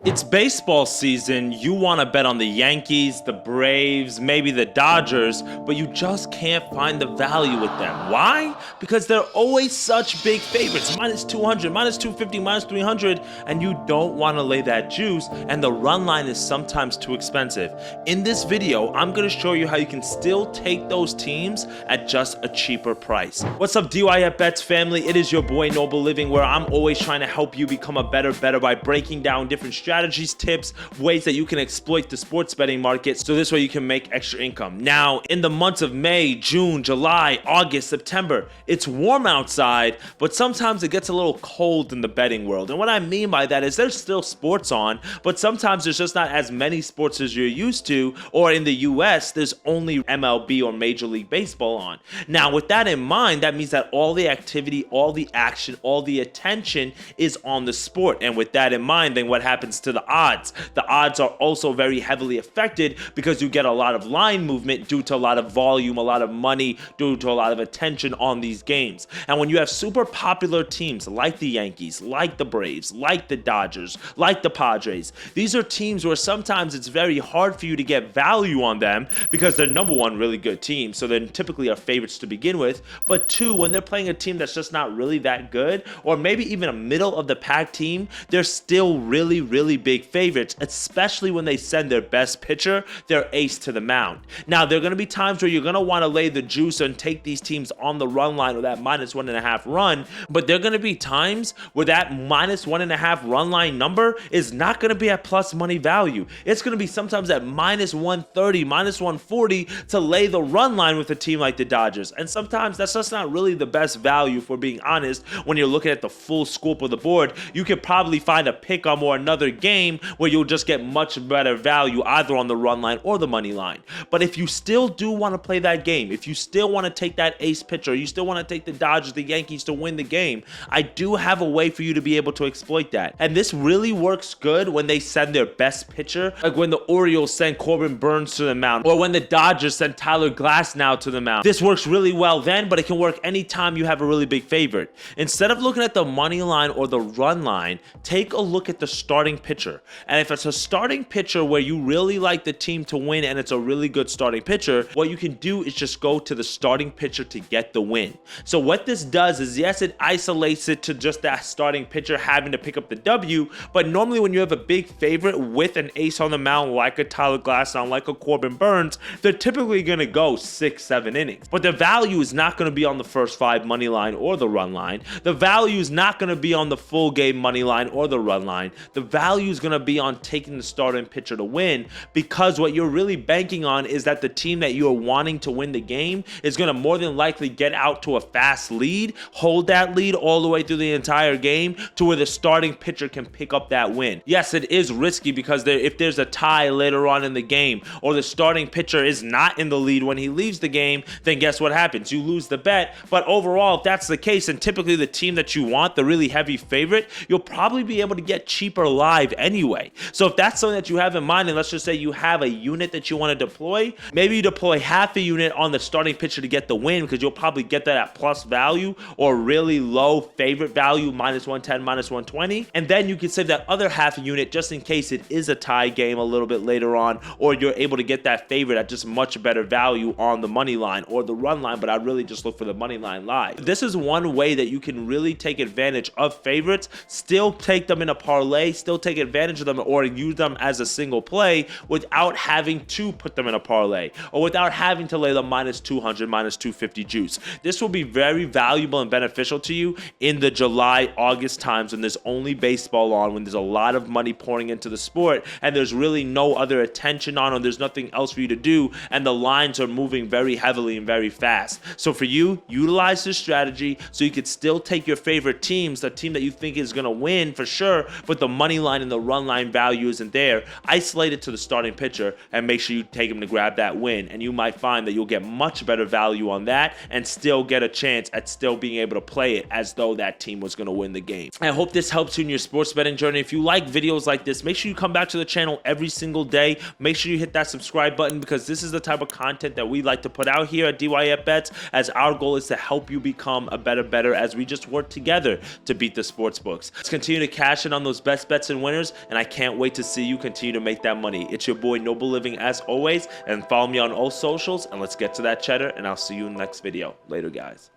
It's baseball season. You want to bet on the Yankees, the Braves, maybe the Dodgers, but you just can't find the value with them. Why? Because they're always such big favorites. Minus 200, minus 250, minus 300, and you don't want to lay that juice, and the run line is sometimes too expensive. In this video, I'm going to show you how you can still take those teams at just a cheaper price. What's up, DYF Bets family? It is your boy Noble Living, where I'm always trying to help you become a better by breaking down different strategies, tips, ways that you can exploit the sports betting market so this way you can make extra income. Now, in the months of May, June, July, August, September, it's warm outside, but sometimes it gets a little cold in the betting world. And what I mean by that is there's still sports on, but sometimes there's just not as many sports as you're used to, or in the US, there's only MLB or Major League Baseball on. Now, with that in mind, that means that all the activity, all the action, all the attention is on the sport. And with that in mind, then what happens to the odds? The odds are also very heavily affected because you get a lot of line movement due to a lot of volume, a lot of money, due to a lot of attention on these games. And when you have super popular teams like the Yankees, like the Braves, like the Dodgers, like the Padres, these are teams where sometimes it's very hard for you to get value on them because they're number one, really good teams, so they typically are favorites to begin with. But two, when they're playing a team that's just not really that good, or maybe even a middle of the pack team, they're still really big favorites, especially when they send their best pitcher, their ace, to the mound. Now, there are going to be times where you're going to want to lay the juice and take these teams on the run line or that minus 1.5 run, but there are going to be times where that minus 1.5 run line number is not going to be at plus money value. It's going to be sometimes at minus 130, minus 140 to lay the run line with a team like the Dodgers. And sometimes that's just not really the best value, for being honest. When you're looking at the full scope of the board, you could probably find a pick 'em or another game where you'll just get much better value either on the run line or the money line. But if you still do want to play that game, if you still want to take that ace pitcher, you still want to take the Dodgers, the Yankees to win the game, I do have a way for you to be able to exploit that. And this really works good when they send their best pitcher, like when the Orioles send Corbin Burnes to the mound, or when the Dodgers send Tyler Glasnow to the mound. This works really well then, but it can work anytime you have a really big favorite. Instead of looking at the money line or the run line, take a look at the starting pitcher. And if it's a starting pitcher where you really like the team to win and it's a really good starting pitcher, what you can do is just go to the starting pitcher to get the win. So what this does is, yes, it isolates it to just that starting pitcher having to pick up the W, but normally when you have a big favorite with an ace on the mound like a Tyler Glasnow, like a Corbin Burnes, they're typically going to go 6-7 innings. But the value is not going to be on the first 5 money line or the run line. The value is not going to be on the full game money line or the run line. The value is going to be on taking the starting pitcher to win, because what you're really banking on is that the team that you're wanting to win the game is going to more than likely get out to a fast lead, hold that lead all the way through the entire game to where the starting pitcher can pick up that win. Yes, it is risky because if there's a tie later on in the game, or the starting pitcher is not in the lead when he leaves the game, then guess what happens? You lose the bet. But overall, if that's the case, and typically the team that you want, the really heavy favorite, you'll probably be able to get cheaper live anyway. So if that's something that you have in mind, and let's just say you have a unit that you want to deploy, maybe you deploy half a unit on the starting pitcher to get the win, because you'll probably get that at plus value or really low favorite value, minus 110, minus 120. And then you can save that other half a unit just in case it is a tie game a little bit later on, or you're able to get that favorite at just much better value on the money line or the run line, but I'd really just look for the money line live. This is one way that you can really take advantage of favorites, still take them in a parlay, still take advantage of them, or use them as a single play without having to put them in a parlay, or without having to lay the minus 200, minus 250 juice. This will be very valuable and beneficial to you in the July, August times when there's only baseball on, when there's a lot of money pouring into the sport, and there's really no other attention on, or there's nothing else for you to do, and the lines are moving very heavily and very fast. So for you, utilize this strategy so you could still take your favorite teams, the team that you think is going to win for sure, but the money line and the run line value isn't there. Isolate it to the starting pitcher and make sure you take him to grab that win, and you might find that you'll get much better value on that and still get a chance at still being able to play it as though that team was going to win the game. I hope this helps you in your sports betting journey. If you like videos like this, make sure you come back to the channel every single day. Make sure you hit that subscribe button, because this is the type of content that we like to put out here at DYF Bets, as our goal is to help you become a better as we just work together to beat the sports books. Let's continue to cash in on those best bets and winners. winners, and I can't wait to see you continue to make that money. It's your boy Noble Living as always, and follow me on all socials, and let's get to that cheddar, and I'll see you in the next video. Later, guys.